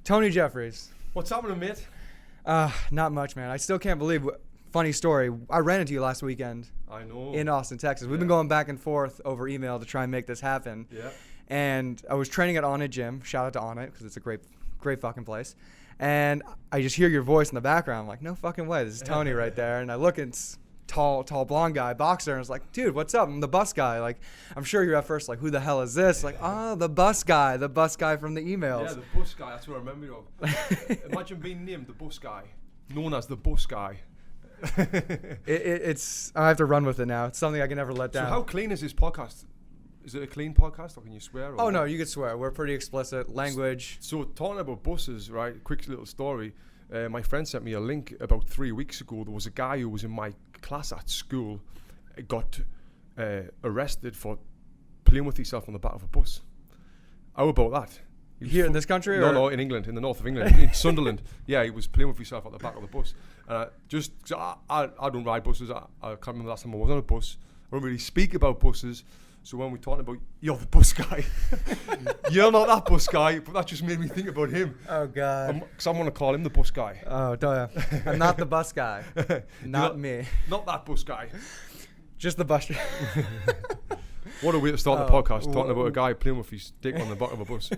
Tony Jeffries. What's happening, mate? Not much, man. I still can't believe. Funny story. I ran into you last weekend. I know. In Austin, Texas. We've been going back and forth over email to try and make this happen. Yeah. And I was training at Onnit Gym. Shout out to Onnit because it's a great fucking place. And I just hear your voice in the background. I'm like, no fucking way. This is Tony right there. And I look, and it's tall blonde guy, boxer. And I was like, dude, what's up? I'm the bus guy. Like, I'm sure you're at first like, who the hell is this? Like, oh, the bus guy from the emails. Yeah, the bus guy. That's what I remember you of. Imagine being named the bus guy, known as the bus guy. It's I have to run with it now. It's something I can never let down. So how clean is this podcast? Is it a clean podcast, or can you swear? Oh no, you can swear. We're pretty explicit language. So talking about buses, right? Quick little story. My friend sent me a link about 3 weeks ago. There was a guy who was in my class at school, got arrested for playing with himself on the back of a bus. How about that? Here in this country? No, in England, in the north of England, in Sunderland. Yeah, he was playing with himself at the back of the bus. I don't ride buses. I can't remember the last time I was on a bus. I don't really speak about buses. So when we're talking about, you're the bus guy. You're not that bus guy, but that just made me think about him. Oh, God. Because I want to call him the bus guy. Oh, don't you? I'm not the bus guy. Not me. Not that bus guy. Just the bus. What a way to start the podcast, talking about a guy playing with his dick on the back of a bus.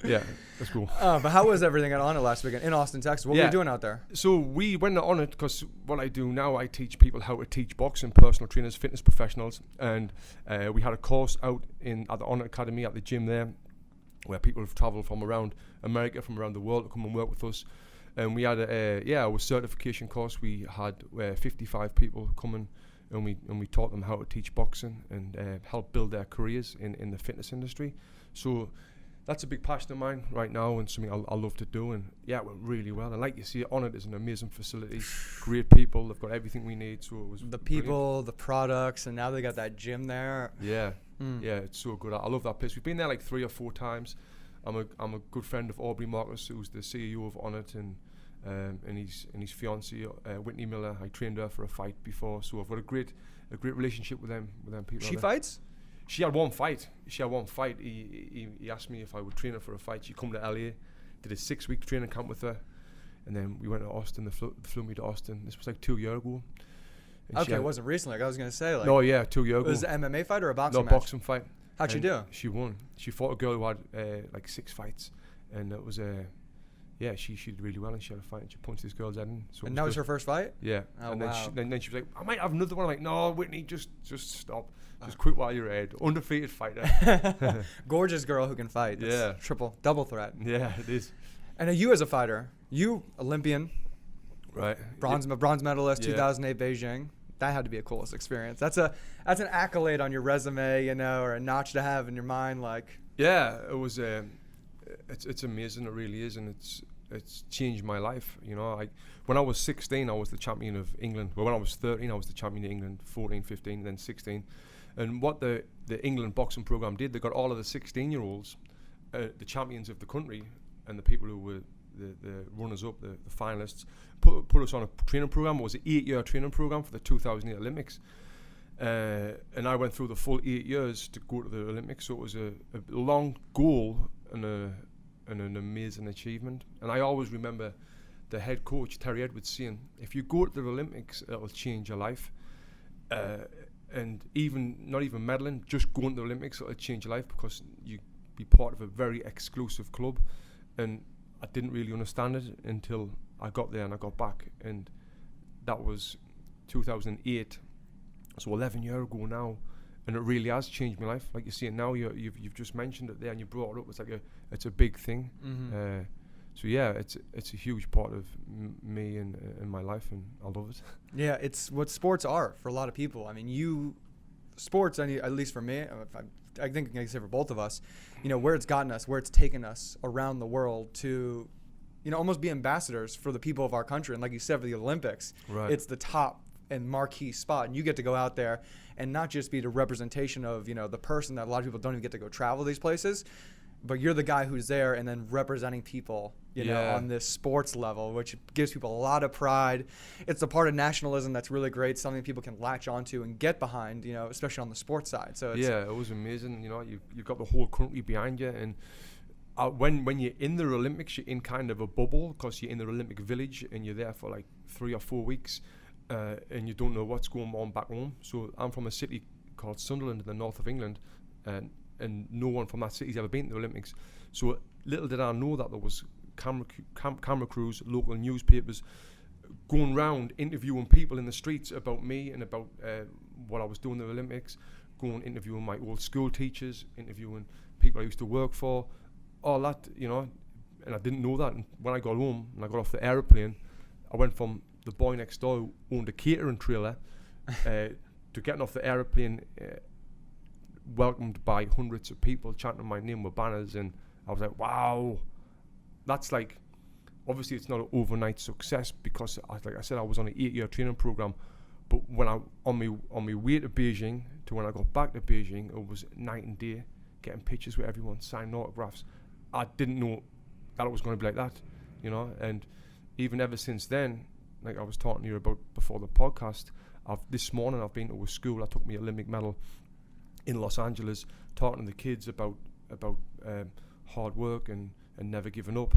Yeah, that's cool. But how was everything at Onnit last weekend in Austin, Texas? What were you doing out there? So we went on it because what I do now, I teach people how to teach boxing, personal trainers, fitness professionals, and we had a course out at the Onnit Academy at the gym there, where people have travelled from around America, from around the world to come and work with us. And we had our certification course. We had 55 people coming, and we taught them how to teach boxing and help build their careers in the fitness industry. So that's a big passion of mine right now, and something I love to do. And yeah, it went really well. And like you see, Onnit is an amazing facility, great people. They've got everything we need. So it was the people, the products, and now they got that gym there. Yeah, yeah, it's so good. I love that place. We've been there like 3 or 4 times. I'm a good friend of Aubrey Marcus, who's the CEO of Onnit, and his fiancée Whitney Miller. I trained her for a fight before, so I've got a great relationship with them people. She fights? She had one fight. He asked me if I would train her for a fight. She come to LA, did a 6-week training camp with her, and then we went to Austin. They flew me to Austin. This was like 2 years ago. And okay, it wasn't recently. Like I was gonna say. Like, no, yeah, 2 years ago. Was it an MMA fight or a boxing match? No, boxing fight. How'd she do? She won. She fought a girl who had like 6 fights, and it was she did really well, and she had a fight, and she punched this girl's head in. So and that was her first fight? Yeah. Oh, and wow. then she was like, I might have another one. I'm like, no, Whitney, just stop. Just quit while you're ahead. Undefeated fighter. Gorgeous girl who can fight. Yeah. Double threat. Yeah, it is. And you as a fighter, Olympian. Right. Bronze medalist, 2008 Beijing. That had to be a coolest experience. That's an accolade on your resume, or a notch to have in your mind. Like. Yeah, it was. It's amazing. It really is, and it's changed my life. When I was 16, I was the champion of England. Well, when I was 13, I was the champion of England. 14, 15, then 16. And what the England boxing program did, they got all of the 16-year-olds, the champions of the country, and the people who were the runners-up, the finalists, put us on a training program. It was an 8-year training program for the 2008 Olympics. And I went through the full 8 years to go to the Olympics. So it was a long goal and an amazing achievement. And I always remember the head coach, Terry Edwards, saying, if you go to the Olympics, it'll change your life. And not even medaling, just going to the Olympics, it'll change your life because you be part of a very exclusive club. And I didn't really understand it until I got there and I got back. And that was 2008. So 11 years ago now, and it really has changed my life. Like you see it now, you've just mentioned it there, and you brought it up. It's like it's a big thing. Mm-hmm. So yeah, it's a huge part of me and my life, and I love it. Yeah, it's what sports are for a lot of people. I mean, sports, at least for me, I think I can say for both of us, where it's gotten us, where it's taken us around the world to, almost be ambassadors for the people of our country. And like you said, for the Olympics, right. It's the top and marquee spot, and you get to go out there and not just be the representation of the person that a lot of people don't even get to go travel these places, but you're the guy who's there and then representing people on this sports level, which gives people a lot of pride. It's a part of nationalism that's really great, something people can latch onto and get behind, especially on the sports side. So it's it was amazing. You've got the whole country behind you, and when you're in the Olympics, you're in kind of a bubble because you're in the Olympic village and you're there for like 3 or 4 weeks, and you don't know what's going on back home. So I'm from a city called Sunderland in the north of England, and no one from that city's ever been to the Olympics. So little did I know that there was camera crews, local newspapers, going round interviewing people in the streets about me and about what I was doing in the Olympics, going interviewing my old school teachers, interviewing people I used to work for, all that, you know. And I didn't know that. And when I got home and I got off the aeroplane, I went from the boy next door who owned a catering trailer to getting off the aeroplane, welcomed by hundreds of people chanting my name with banners. And I was like, wow, that's like, obviously it's not an overnight success because, like I said, I was on an 8-year training program. But when I on my way to Beijing to when I got back to Beijing, it was night and day, getting pictures with everyone, signing autographs. I didn't know that it was going to be like that, you know. And even ever since then, like I was talking to you about before the podcast, this morning I've been to a school. I took my Olympic medal in Los Angeles, talking to the kids about hard work and never giving up.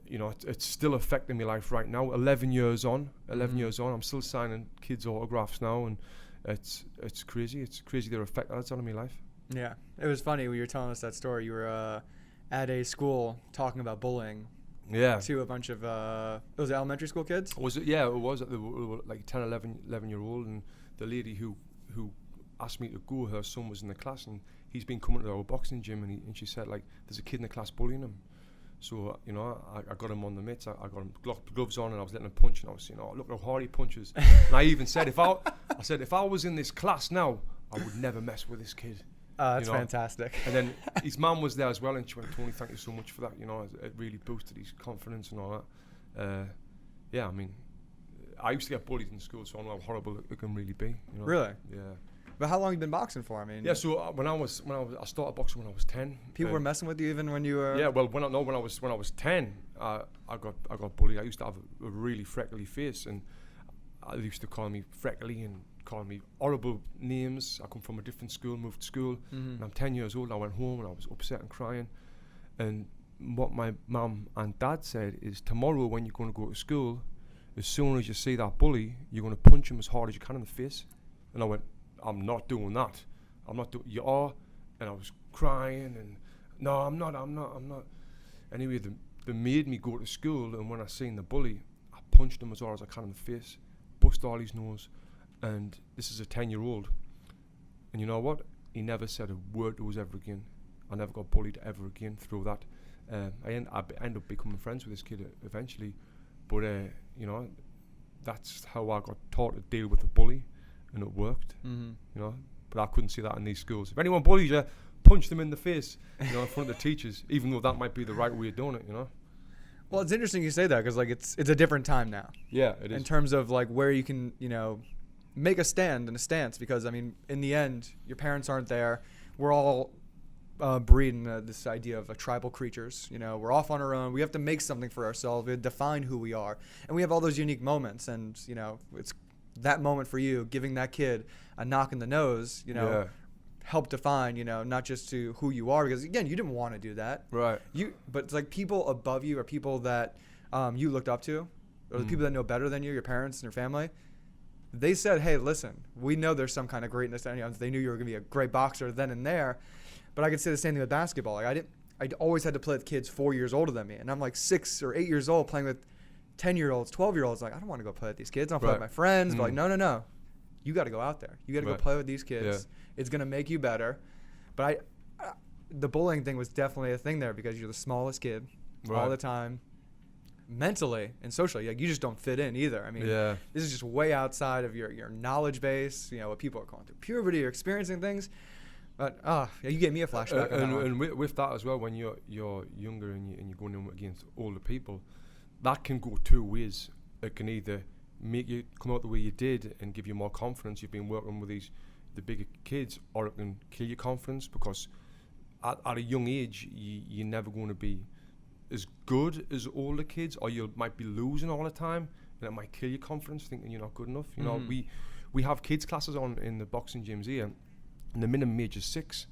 You know, it's still affecting my life right now. 11 years on, I'm still signing kids' autographs now, and it's crazy. It's crazy the effect that's on my life. Yeah, it was funny when you were telling us that story. You were at a school talking about bullying. Yeah. To a bunch of it was elementary school kids. Was it? Yeah, it was. They were like 10, 11-year-old, and the lady who asked me to go, her son was in the class, and he's been coming to our boxing gym, and she said, like, there's a kid in the class bullying him. So, you know, I got him on the mitts. I got him gloves on, and I was letting him punch, and I was saying, oh, look how hard he punches. And I even said, if I was in this class now, I would never mess with this kid. That's fantastic. And then his mum was there as well, and she went, Tony, thank you so much for that. You know, it really boosted his confidence and all that. Yeah, I mean, I used to get bullied in school, so I know how horrible it can really be. You know? Really? Yeah. But how long have you been boxing for? I mean, yeah. So I started boxing when I was 10. People were messing with you even when you were. Yeah. Well, when I was 10, I got bullied. I used to have a really freckly face, and I used to call me freckly and call me horrible names. I come from a different school, moved to school, and I'm 10 years old. I went home and I was upset and crying. And what my mum and dad said is, tomorrow when you're going to go to school, as soon as you see that bully, you're going to punch him as hard as you can in the face. And I went, I'm not doing that. You are. And I was crying and, no, I'm not. Anyway, they made me go to school, and when I seen the bully, I punched him as hard as I can in the face, bust all his nose. And this is a 10-year-old. And you know what? He never said a word to us ever again. I never got bullied ever again through that. I ended up becoming friends with this kid eventually. But, you know, that's how I got taught to deal with the bully. And it worked, you know. But I couldn't see that in these schools. If anyone bullies you, punch them in the face, you know, in front of the teachers, even though that might be the right way of doing it, you know. Well, it's interesting you say that because, like, it's a different time now. Yeah, it is. In terms of, like, where you can, you know, make a stand and a stance, because, I mean, in the end, your parents aren't there. We're all breeding this idea of tribal creatures. You know, we're off on our own. We have to make something for ourselves. We have to define who we are. And we have all those unique moments. And, you know, it's that moment for you, giving that kid a knock in the nose, you know, help define, you know, not just to who you are, because, again, you didn't want to do that. Right. But it's like people above you or people that you looked up to, or the people that know better than you, your parents and your family. They said, hey, listen, we know there's some kind of greatness. You know, they knew you were going to be a great boxer then and there. But I could say the same thing with basketball. Like I always had to play with kids 4 years older than me. And I'm like 6 or 8 years old playing with 10-year-olds, 12-year-olds. Like, I don't want to go play with these kids. I'll play with my friends. But like, no. You got to go out there. You got to go play with these kids. Yeah. It's going to make you better. But the bullying thing was definitely a thing there because you're the smallest kid all the time. Mentally and socially, like, you just don't fit in either. I mean, this is just way outside of your knowledge base. You know, what people are going through puberty or experiencing things. But you gave me a flashback. And with that as well, when you're younger and you're going in against older people, that can go two ways. It can either make you come out the way you did and give you more confidence. You've been working with the bigger kids, or it can kill your confidence because at a young age you're never going to be as good as older kids, or you might be losing all the time, and it might kill your confidence, thinking you're not good enough. You know, we have kids classes on in the boxing gyms here, and the minimum age is 6,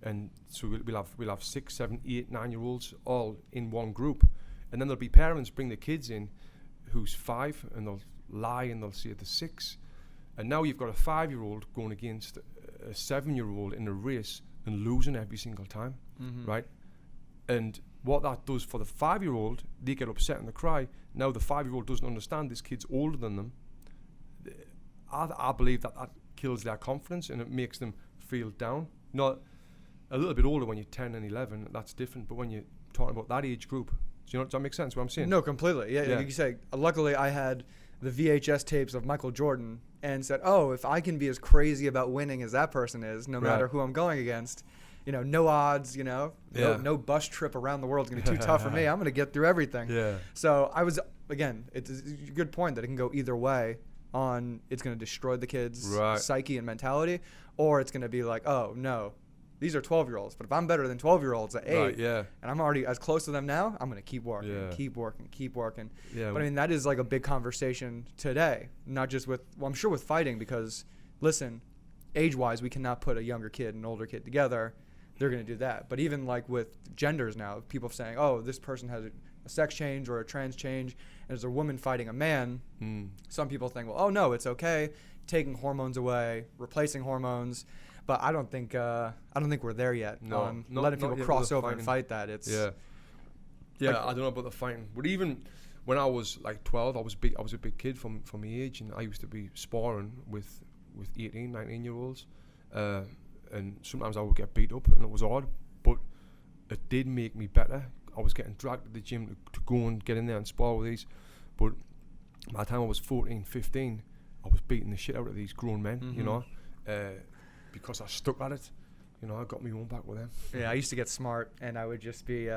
and so we'll have 6, 7, 8, 9-year-olds all in one group, and then there'll be parents bring the kids in, who's 5, and they'll lie and they'll say they're 6, and now you've got a 5-year-old going against a 7-year-old in a race and losing every single time, right? And what that does for the 5-year-old, they get upset and they cry. Now the 5-year-old doesn't understand this kid's older than them. I believe that kills their confidence and it makes them feel down. Not a little bit older when you're 10 and 11, that's different. But when you're talking about that age group, does that make sense what I'm saying? No, completely. Yeah. Like you say, luckily I had the VHS tapes of Michael Jordan and said, oh, if I can be as crazy about winning as that person is, no matter who I'm going against, no odds, no bus trip around the world is going to be too tough for me. I'm going to get through everything. Yeah. So I was, again, it's a good point that it can go either way on it's going to destroy the kid's psyche and mentality, or it's going to be like, oh, no, these are 12-year-olds. But if I'm better than 12-year-olds at 8 and I'm already as close to them now, I'm going to keep working, keep working. Yeah. But I mean, that is like a big conversation today, not just with, well, I'm sure with fighting, because, listen, age-wise, we cannot put a younger kid and an older kid together. They're going to do that. But even like with genders now, people saying, oh, this person has a sex change or a trans change, and there's a woman fighting a man. Some people think, well, oh, no, it's okay, taking hormones away, replacing hormones. But I don't think we're there yet. No, letting people cross over and fight that. It's I don't know about the fighting. But even when I was like 12, I was a big kid from my age, and I used to be sparring with 18, 19-year-olds. And sometimes I would get beat up, and it was hard, but it did make me better. I was getting dragged to the gym to go and get in there and spar with these. But by the time I was 14, 15, I was beating the shit out of these grown men, because I stuck at it. I got me own back with them. Yeah, I used to get smart, and I would just be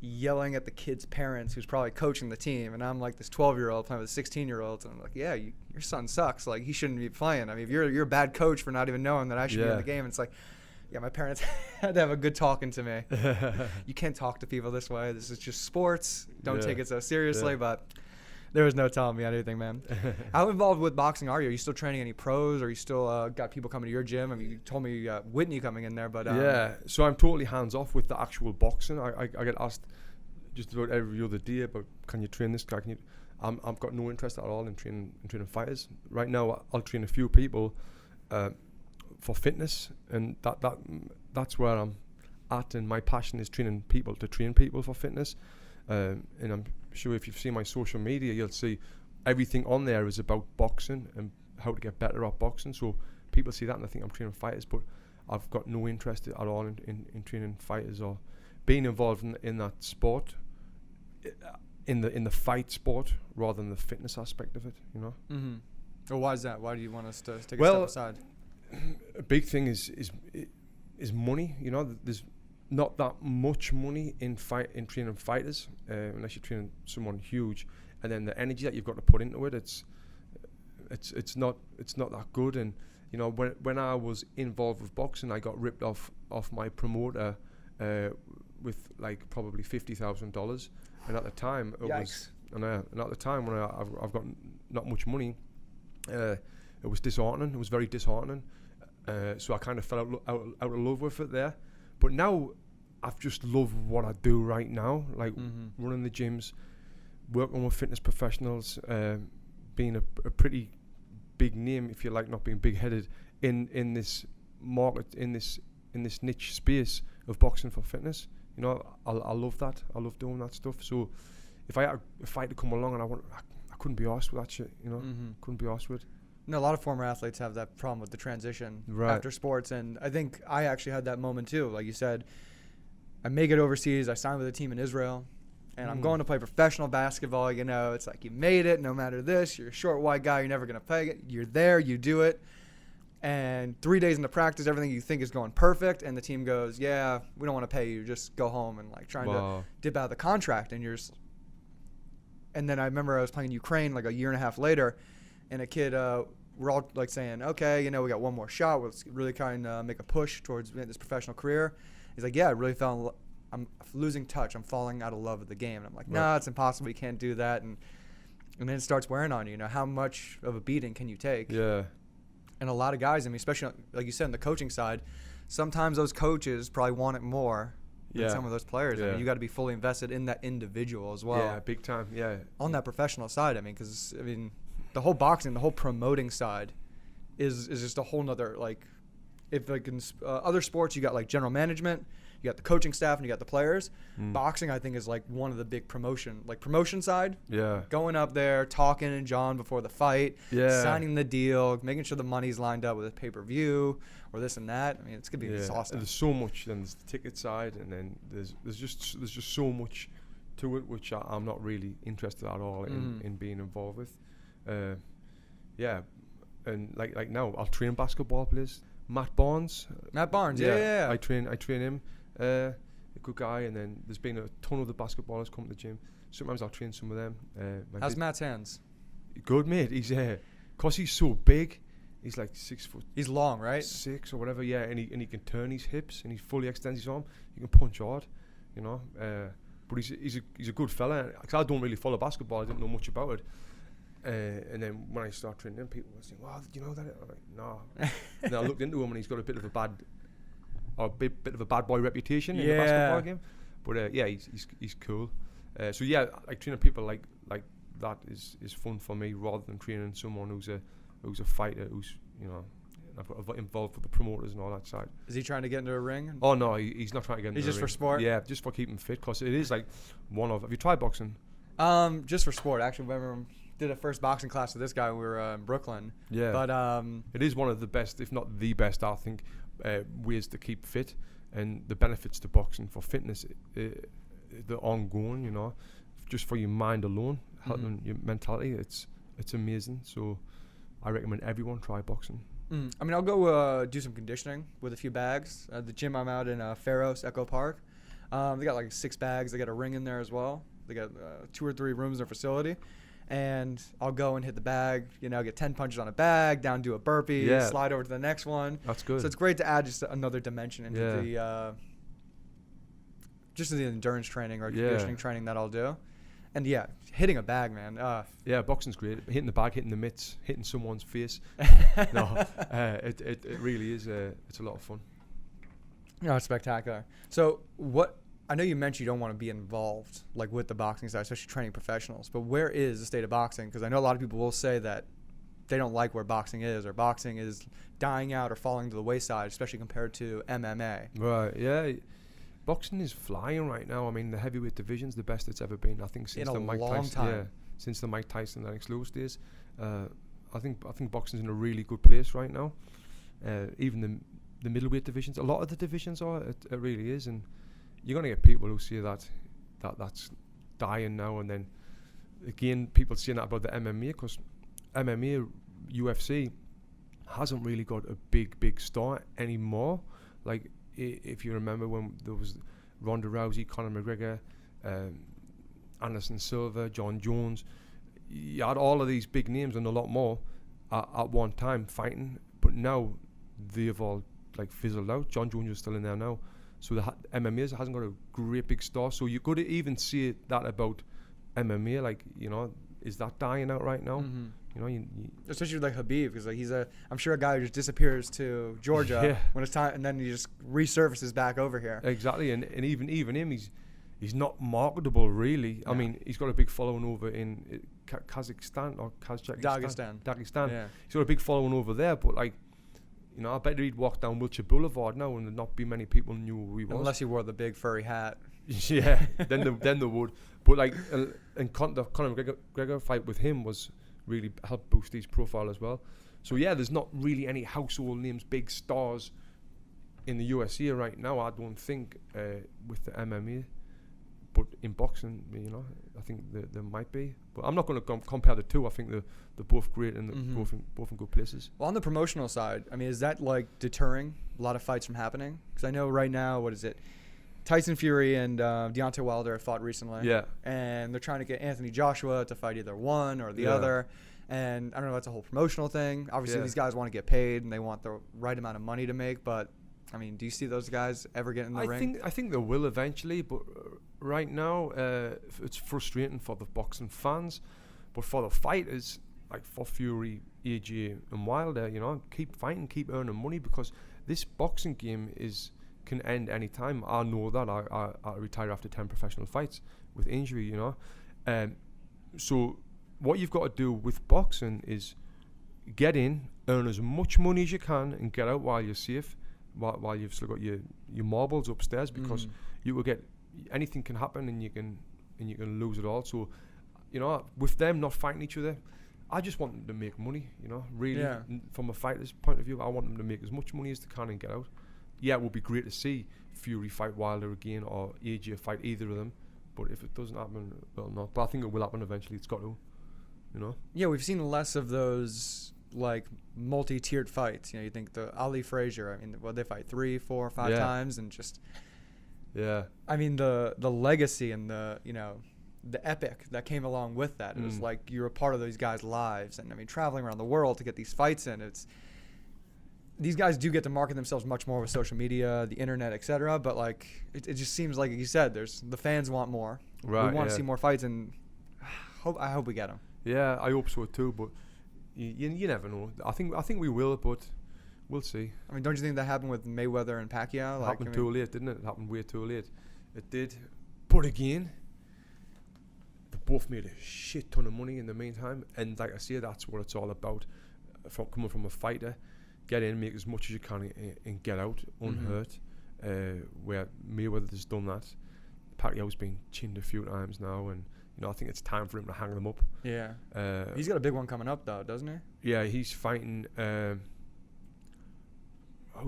yelling at the kids' parents who's probably coaching the team, and I'm like this 12-year-old playing with 16-year-olds, and I'm like, yeah, your son sucks. Like, he shouldn't be playing. I mean, if you're a bad coach for not even knowing that I should be in the game. It's like, yeah, my parents had to have a good talking to me. You can't talk to people this way. This is just sports. Don't take it so seriously. But there was no telling me anything, man. How involved with boxing are you? Are you still training any pros? Or are you still got people coming to your gym? I mean, you told me you got Whitney coming in there, but so I'm totally hands off with the actual boxing. I get asked just about every other day, but can you train this guy? I've got no interest at all in training fighters. Right now, I'll train a few people for fitness, and that's where I'm at. And my passion is training people to train people for fitness. And I'm sure if you've seen my social media, you'll see everything on there is about boxing and how to get better at boxing. So people see that and they think I'm training fighters, but I've got no interest at all in training fighters or being involved in that sport, in the fight sport rather than the fitness aspect of it. Mm-hmm. Well, why is that? Why do you want us to take a step aside? A big thing is money. There's not that much money in training fighters, unless you're training someone huge, and then the energy that you've got to put into it, it's not that good. And when I was involved with boxing, I got ripped off my promoter with like probably $50,000, and at the time it was, and at the time when I've got not much money, it was disheartening. It was very disheartening. So I kind of fell out of love with it there. But now I've just loved what I do right now, like running the gyms, working with fitness professionals, being a pretty big name, if you like, not being big-headed in this market, in this niche space of boxing for fitness. I love that. I love doing that stuff. So if I had a fight to come along and I couldn't be arsed with that shit. Couldn't be arsed with. No, a lot of former athletes have that problem with the transition after sports, and I think I actually had that moment too. Like you said, I make it overseas. I signed with a team in Israel, and I'm going to play professional basketball. It's like you made it. No matter this, you're a short, white guy. You're never gonna play it. You're there. You do it, and 3 days into practice, everything you think is going perfect, and the team goes, "Yeah, we don't want to pay you. Just go home," and like trying to dip out of the contract, and and then I remember I was playing Ukraine like a year and a half later, and a kid. We're all like saying, okay, we got one more shot. Let's really kind of make a push towards this professional career. He's like, yeah, I really I'm losing touch. I'm falling out of love with the game. And I'm like, nah, it's impossible. You can't do that. And then it starts wearing on you. How much of a beating can you take? Yeah. And a lot of guys, especially like you said, on the coaching side, sometimes those coaches probably want it more than some of those players. I Yeah. mean, you got to be fully invested in that individual as well. Yeah, big time. Yeah. On that professional side, I mean, because I mean, the whole boxing, the whole promoting side, is just a whole nother like. If like in other sports, you got like general management, you got the coaching staff, and you got the players. Boxing, I think, is like one of the big promotion side. Yeah. Going up there, talking to John before the fight, Yeah. signing the deal, making sure the money's lined up with a pay-per-view or this and that. I mean, it's gonna be exhausting. And there's so much. Then there's the ticket side, and then there's just so much to it, which I'm not really interested at all in being involved with. Yeah, and like now I'll train basketball players. Matt Barnes, yeah. I train him. A good guy, and then there's been a ton of the basketballers come to the gym. Sometimes I'll train some of them. How's Matt's hands? Good, mate. He's cause he's so big. He's like 6 foot. He's long, right? 6 or whatever. Yeah, and he can turn his hips and he fully extends his arm. He can punch hard, you know. But he's a good fella. Cause I don't really follow basketball. I didn't know much about it. And then when I start training, people were saying, "Wow, did you know that?" I'm like, "No." And I looked into him, and he's got a bit of a bad boy reputation in the basketball game. But yeah, he's cool. So yeah, like training people like that is fun for me, rather than training someone who's a fighter, who's, you know, involved with the promoters and all that side. Is he trying to get into a ring? Oh no, he's not trying to get into He's the just ring. for sport? Yeah, just for keeping fit, because it is like have you tried boxing? Just for sport, actually. Remember, did a first boxing class with this guy. We were in Brooklyn. Yeah. But it is one of the best, if not the best, I think, ways to keep fit, and the benefits to boxing for fitness, the ongoing, you know, just for your mind alone, helping your mentality. It's amazing. So I recommend everyone try boxing. I mean, I'll go do some conditioning with a few bags. The gym I'm out in Pharos, Echo Park. They got like 6 bags. They got a ring in there as well. They got 2 or 3 rooms in their facility. And I'll go and hit the bag, you know, get 10 punches on a bag, down, do a burpee, slide over to the next one. That's good. So it's great to add just another dimension into the endurance training or conditioning training that I'll do. And yeah, hitting a bag, man. Yeah, boxing's great. Hitting the bag, hitting the mitts, hitting someone's face. It really is. It's a lot of fun. No, it's spectacular. So I know you mentioned you don't want to be involved like with the boxing side, especially training professionals. But where is the state of boxing? Because I know a lot of people will say that they don't like where boxing is, or boxing is dying out or falling to the wayside, especially compared to MMA. Right. Yeah. Boxing is flying right now. I mean, the heavyweight division's the best it's ever been. I think since In a the Mike long Tyson, time. since the Mike Tyson and Alex Lewis days. I think boxing's in a really good place right now. Even the middleweight divisions, a lot of the divisions are. It really is, and you're gonna get people who say that's dying now, and then again people saying that about the MMA, because MMA, UFC hasn't really got a big star anymore. Like if you remember when there was Ronda Rousey, Conor McGregor, Anderson Silva, John Jones, you had all of these big names and a lot more at one time fighting, but now they've all like fizzled out. John Jones is still in there now. So the MMA hasn't got a great big star. So you could even see that about MMA, like, you know, is that dying out right now? You know, especially like Khabib, because like I'm sure a guy who just disappears to Georgia when it's time, and then he just resurfaces back over here. Exactly, and even him, he's not marketable really. I mean, he's got a big following over in Kazakhstan or Dagestan. Yeah. He's got a big following over there, but like, you know, I bet he'd walk down Wilshire Boulevard now and not be many people knew who he was. Unless he wore the big furry hat. Yeah, then they would. But like, and the Conor McGregor fight with him was really helped boost his profile as well. So yeah, there's not really any household names, big stars in the UFC right now, I don't think, with the MMA. But in boxing, you know, I think there might be. But I'm not going to compare the two. I think they're both great and they're both in good places. Well, on the promotional side, I mean, is that like deterring a lot of fights from happening? Because I know right now, what is it? Tyson Fury and Deontay Wilder have fought recently. Yeah. And they're trying to get Anthony Joshua to fight either one or the other. And I don't know, that's a whole promotional thing. Obviously, these guys want to get paid and they want the right amount of money to make. But, I mean, do you see those guys ever get in the ring? I think they will eventually. But right now, it's frustrating for the boxing fans. But for the fighters, like for Fury, AJ and Wilder, you know, keep fighting, keep earning money, because this boxing game can end any time. I know that. I retired after 10 professional fights with injury, you know. So what you've got to do with boxing is get in, earn as much money as you can, and get out while you're safe, while you've still got your marbles upstairs, because you will get, anything can happen, and you can lose it all. So, you know, with them not fighting each other, I just want them to make money, you know, really. From a fighter's point of view, I want them to make as much money as they can and get out. Yeah, it would be great to see Fury fight Wilder again, or AJ fight either of them, but if it doesn't happen, well, not. But I think it will happen eventually. It's got to, you know. Yeah, we've seen less of those like multi-tiered fights. You know, you think the Ali Frazier, I mean, well, they fight 3, 4, 5 times, and just I mean, the legacy and the, you know, the epic that came along with that. It was like you're a part of those guys' lives, and I mean, traveling around the world to get these fights in. These guys do get to market themselves much more with social media, the internet, etc. But like, it just seems like you said, the fans want more. Right. We want to see more fights, and I hope we get them. Yeah, I hope so too. But you never know. I think we will, but we'll see. I mean, don't you think that happened with Mayweather and Pacquiao? It happened too late, didn't it? It happened way too late. It did. But again, they both made a shit ton of money in the meantime. And like I say, that's what it's all about. Coming from a fighter, get in, make as much as you can, and get out unhurt. Where Mayweather's done that. Pacquiao's been chinned a few times now, and you know, I think it's time for him to hang them up. Yeah. He's got a big one coming up, though, doesn't he? Yeah, he's fighting. Who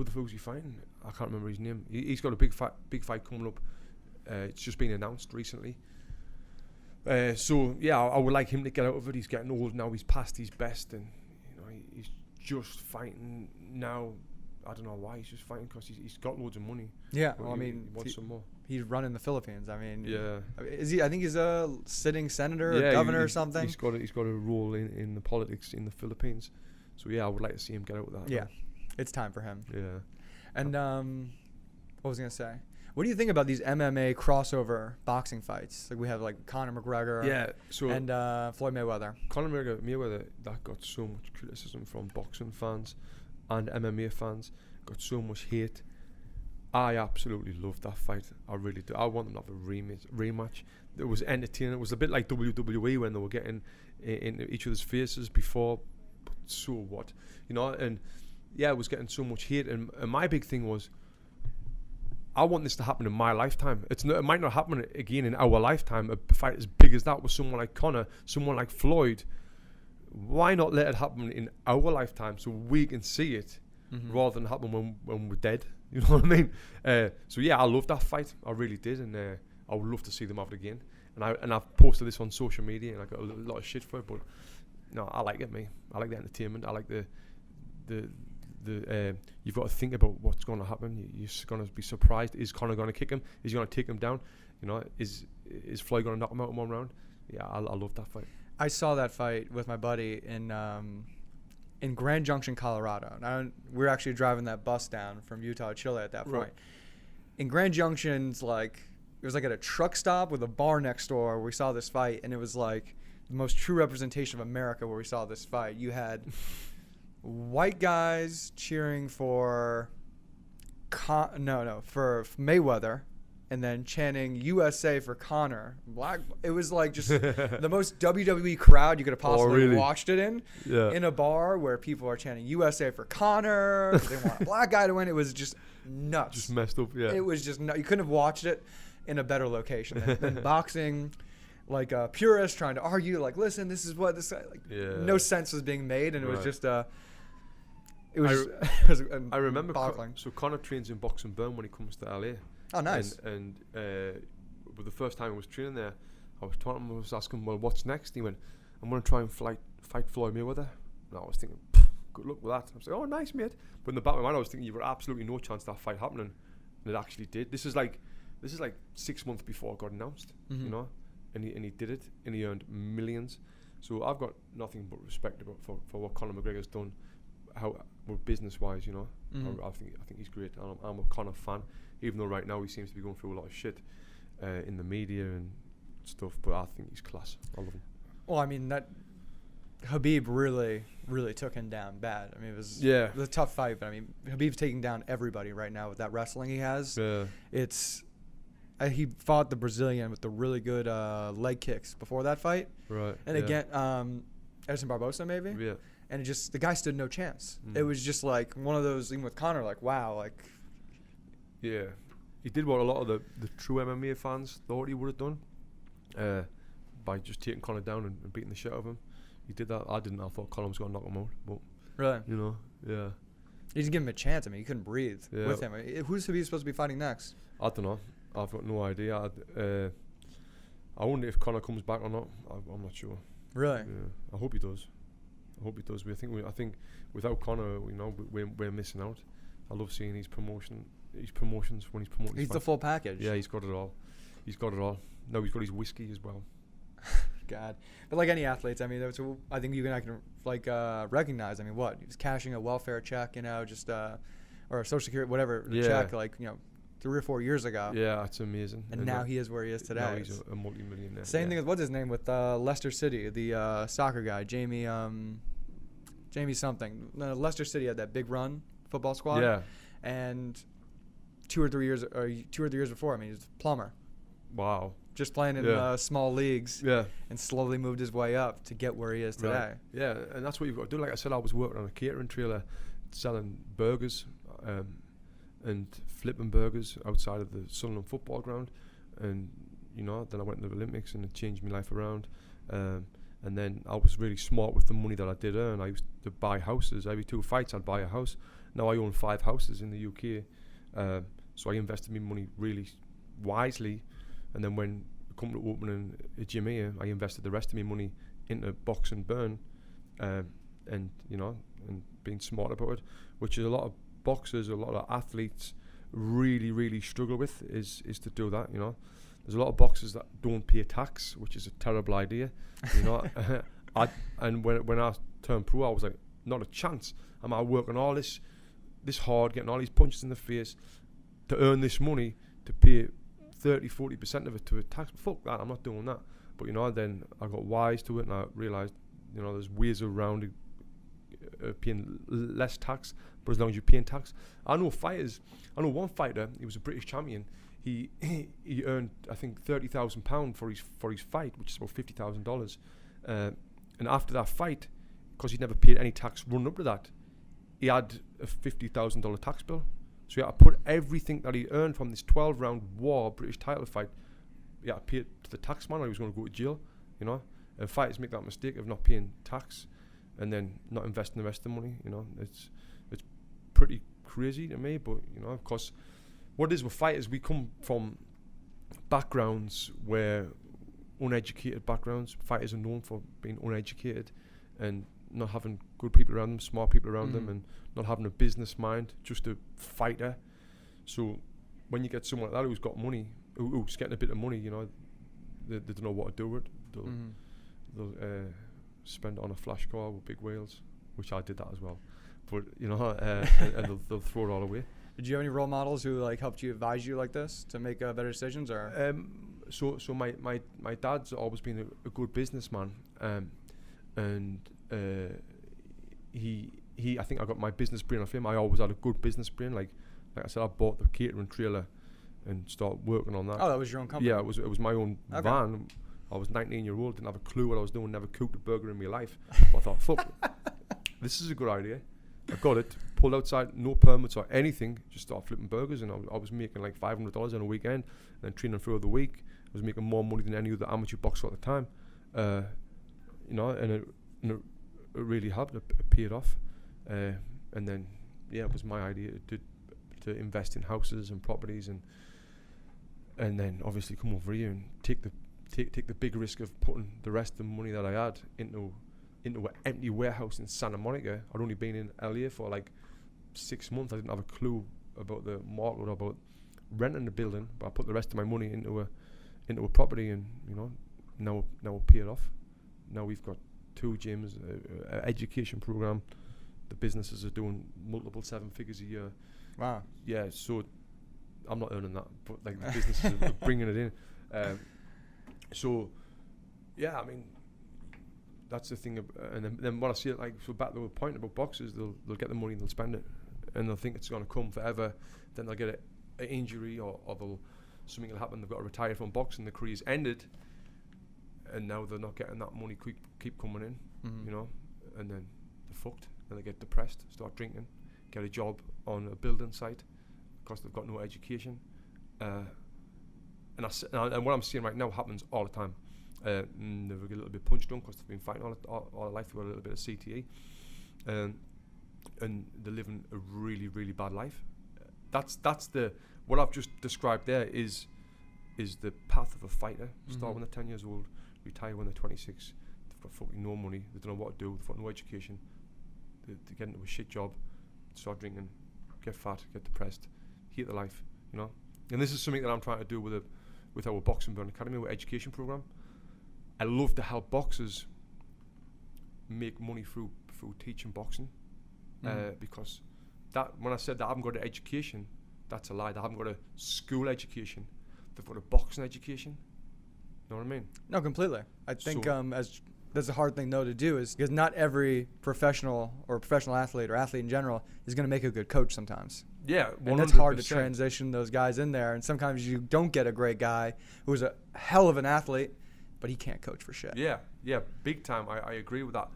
the fuck is he fighting? I can't remember his name. He's got a big fight coming up. It's just been announced recently. So yeah, I would like him to get out of it. He's getting old now. He's past his best, and you know, he's just fighting now. I don't know why he's just fighting, because he's got loads of money. Yeah, well, I mean, he wants some more. He's running the Philippines. I mean, yeah. Is he? I think he's a sitting senator or governor or something. He's got a role in the politics in the Philippines. So yeah, I would like to see him get out of that. Yeah, it's time for him. Yeah. And what was I gonna say? What do you think about these MMA crossover boxing fights? Like we have like Conor McGregor, and Floyd Mayweather. Conor Mayweather, that got so much criticism from boxing fans and MMA fans. Got so much hate. I absolutely loved that fight. I really do. I want them to have a rematch. It was entertaining. It was a bit like WWE when they were getting into each other's faces before. But so what, you know? And yeah, it was getting so much hate. And my big thing was, I want this to happen in my lifetime. It might not happen again in our lifetime. A fight as big as that with someone like Conor, someone like Floyd. Why not let it happen in our lifetime so we can see it, rather than happen when we're dead? You know what I mean? So yeah, I loved that fight. I really did, and I would love to see them have it again. And I've posted this on social media, and I got a lot of shit for it. But no, I like it, mate. I like the entertainment. I like the you've got to think about what's going to happen. You're going to be surprised. Is Conor going to kick him? Is he going to take him down? You know, is Floyd going to knock him out in one round? Yeah, I love that fight. I saw that fight with my buddy in Grand Junction, Colorado. Now, we were actually driving that bus down from Utah to Chile at that point. Right. In Grand Junction's it was like at a truck stop with a bar next door where we saw this fight, and it was like the most true representation of America where we saw this fight. You had white guys cheering for for Mayweather, and then chanting USA for Conor. It was like just the most WWE crowd you could have possibly watched it in. Yeah. In a bar where people are chanting USA for Conor because they want a black guy to win. It was just nuts. Just messed up, yeah. It was just nuts. You couldn't have watched it in a better location than boxing. Like a purist trying to argue, like, listen, this is what this, no sense was being made, and it was just it was I remember so Conor trains in Box and Burn when he comes to LA. Oh, nice. And but the first time I was training there, I was asking him, well, what's next? He went, I'm going to try and fight Floyd Mayweather. And I was thinking, good luck with that. I was like, oh, nice, mate. But in the back of my mind, I was thinking, you've got absolutely no chance of that fight happening. And it actually did. This is like 6 months before it got announced, you know? And he did it, and he earned millions. So I've got nothing but respect for what Conor McGregor's done, business-wise, you know. I think he's great. I'm a Conor fan, even though right now he seems to be going through a lot of shit in the media and stuff. But I think he's class. I love him. Well, I mean, that Habib really took him down bad. I mean, it was a tough fight, but I mean, Habib's taking down everybody right now with that wrestling he has. Yeah. It's he fought the Brazilian with the really good leg kicks before that fight. Right. And again, Edson Barbosa maybe. Yeah. And it just the guy stood no chance. It was just like one of those, even with Conor, like wow, like. Yeah, he did what a lot of the true MMA fans thought he would have done, by just taking Conor down and beating the shit out of him. He did that. I didn't. I thought Conor was going to knock him out, but really, you know, yeah. He didn't give him a chance. I mean, he couldn't breathe with him. Who's Habib supposed to be fighting next? I don't know. I've got no idea. I wonder if Conor comes back or not. I'm not sure. Really? Yeah. I hope he does. I think without Conor, you know, we're missing out. I love seeing his promotions when he's promoting. He's the full package. Yeah, he's got it all. No, he's got his whiskey as well. God, but like any athletes, I mean, that's what I think you and I can like recognize. I mean, what he was cashing a welfare check, you know, just or a social security, whatever check, like 3 or 4 years ago. Yeah, that's amazing. And now he is where he is today. Now he's a multi-millionaire. Same thing as what's his name with Leicester City, the soccer guy, Jamie something. Leicester City had that big run football squad. Yeah. And 2 or 3 years before, I mean, he was a plumber. Wow. Just playing in small leagues. Yeah. And slowly moved his way up to get where he is today. Right. Yeah, and that's what you've got to do. Like I said, I was working on a catering trailer selling burgers and flipping burgers outside of the Sunderland football ground. And, you know, then I went to the Olympics and it changed my life around. And then I was really smart with the money that I did earn. I used to buy houses. Every 2 fights, I'd buy a house. Now I own 5 houses in the UK. So I invested my money really wisely. And then when I come to opening a gym here, I invested the rest of my money into box and burn, and you know, and being smart about it, which is a lot of boxers, a lot of athletes really struggle with is to do that. You know, there's a lot of boxers that don't pay tax, which is a terrible idea. You know, when I turned pro, I was like, not a chance. Am I working all this hard, getting all these punches in the face to earn this money to pay 30-40% of it to a tax? Fuck that, I'm not doing that. But you know, then I got wise to it and I realised, you know, there's ways around paying less tax, but as long as you're paying tax. I know one fighter, he was a British champion, he earned I think £30,000 for his fight, which is about $50,000, and after that fight, because he'd never paid any tax running up to that, he had a $50,000 tax bill. So he had to put everything that he earned from this 12-round war British title fight, he had to pay it to the tax man or he was going to go to jail, you know. And fighters make that mistake of not paying tax and then not investing the rest of the money, you know. It's pretty crazy to me, but, you know, of course, what it is with fighters, we come from backgrounds where uneducated backgrounds. Fighters are known for being uneducated and not having good people around them, smart people around them, and not having a business mind, just a fighter. So when you get someone like that who's got money, who's getting a bit of money, you know, they don't know what to do with it. They'll spend it on a flash car with big wheels, which I did that as well. But, you know, and they'll throw it all away. Did you have any role models who like helped you, advise you like this to make better decisions, or? So my dad's always been a good businessman, and he I think I got my business brain off him. I always had a good business brain. Like I said, I bought the catering trailer and started working on that. Oh, that was your own company? Yeah, it was my own van. I was 19 years old, didn't have a clue what I was doing, never cooked a burger in my life. But I thought, fuck, this is a good idea. I got it, pulled outside, no permits or anything, just started flipping burgers, and I was making like $500 on a weekend, and then training through the week. I was making more money than any other amateur boxer at the time. You know, and it really helped. It paid off. And then, yeah, it was my idea to invest in houses and properties, and then obviously come over here and take the big risk of putting the rest of the money that I had into an empty warehouse in Santa Monica. I'd only been in LA for like 6 months. I didn't have a clue about the market or about renting the building, but I put the rest of my money into a property, and you know, now it paid off. Now we've got 2 gyms, an education program. The businesses are doing multiple 7 figures a year. Wow. Yeah, so I'm not earning that, but like the businesses are bringing it in. So yeah, I mean, that's the thing. And then when I see it, like, so back to the point about boxers, they'll get the money and they'll spend it, and they'll think it's going to come forever. Then they'll get an injury, or something will happen. They've got to retire from boxing. The career's ended, and now they're not getting that money. Keep coming in, Mm-hmm. you know, and then they're fucked. And they get depressed, start drinking, get a job on a building site because they've got no education. And what I'm seeing right now happens all the time. They get a little bit punched drunk because they've been fighting all their life. They've got a little bit of CTE, and they're living a really, really bad life. That's what I've just described there is the path of a fighter. Start when they're 10 years old, retire when they're 26. They've got fucking no money. They don't know what to do. They've got no education. They get into a shit job, start drinking, get fat, get depressed, hate their life, you know. And this is something that I'm trying to do with our Boxing Burn Academy, our education program. I love to help boxers make money through teaching boxing, because that when I said that I haven't got an education, that's a lie. They haven't got a school education. They've got a boxing education. You know what I mean? No, completely. I think that's a hard thing though to do, is because not every professional athlete or athlete in general is going to make a good coach sometimes. Yeah, 100%. And it's hard to transition those guys in there. And sometimes you don't get a great guy who's a hell of an athlete, but he can't coach for shit. Yeah, big time. I agree with that.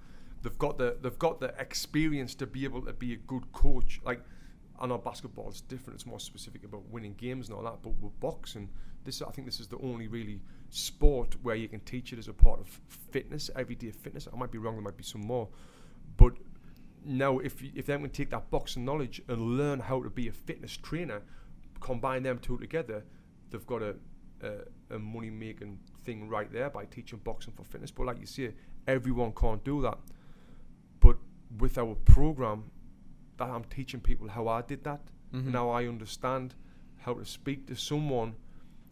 They've got the experience to be able to be a good coach. Like, I know basketball is different. It's more specific about winning games and all that. But with boxing, I think this is the only really sport where you can teach it as a part of fitness, everyday fitness. I might be wrong. There might be some more. But now, if they can take that boxing knowledge and learn how to be a fitness trainer, combine them two together, they've got a money-making thing right there by teaching boxing for fitness. But like you say, everyone can't do that. But with our program, that I'm teaching people how I did that. Now I understand how to speak to someone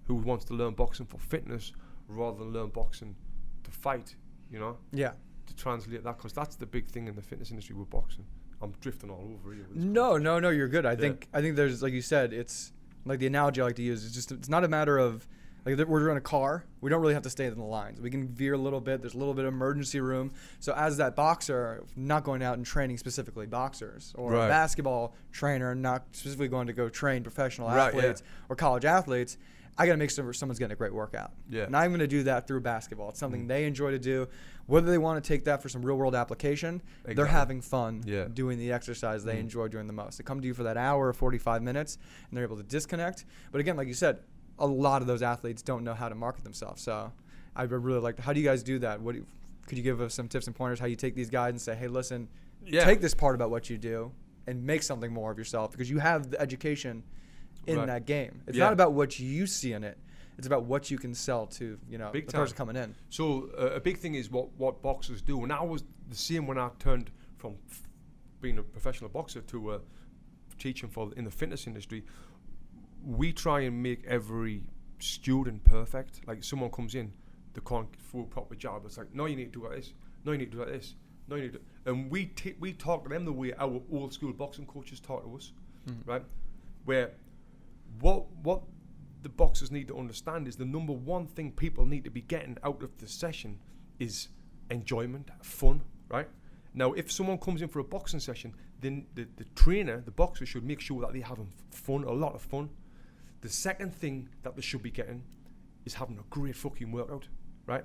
who wants to learn boxing for fitness rather than learn boxing to fight, you know? Yeah. To translate that, because that's the big thing in the fitness industry with boxing. I'm drifting all over here. No, you're good. I think there's, like you said, it's like the analogy I like to use is it's not a matter of, like, we're in a car, we don't really have to stay in the lines. We can veer a little bit. There's a little bit of emergency room. So as that boxer, not going out and training specifically boxers, or a basketball trainer, not specifically going to go train professional athletes or college athletes, I got to make sure someone's getting a great workout. Yeah. And I'm going to do that through basketball. It's something they enjoy to do. Whether they want to take that for some real world application, they're having fun doing the exercise they enjoy doing the most. They come to you for that hour or 45 minutes, and they're able to disconnect. But again, like you said, a lot of those athletes don't know how to market themselves. So I'd really like to, how do you guys do that? Could you give us some tips and pointers how you take these guys and say, hey, listen, take this part about what you do and make something more of yourself, because you have the education in that game. It's not about what you see in it. It's about what you can sell to, the person coming in. So a big thing is what boxers do. And I was the same when I turned from being a professional boxer to teaching in the fitness industry. We try and make every student perfect. Like, someone comes in, they can't throw a proper jab. It's like, no, you need to do like this. No, you need to do like this. No, you need to. And we talk to them the way our old school boxing coaches taught to us, right? Where what the boxers need to understand is the number one thing people need to be getting out of the session is enjoyment, fun, right? Now, if someone comes in for a boxing session, then the trainer, the boxer, should make sure that they're having fun, a lot of fun. The second thing that they should be getting is having a great fucking workout, right?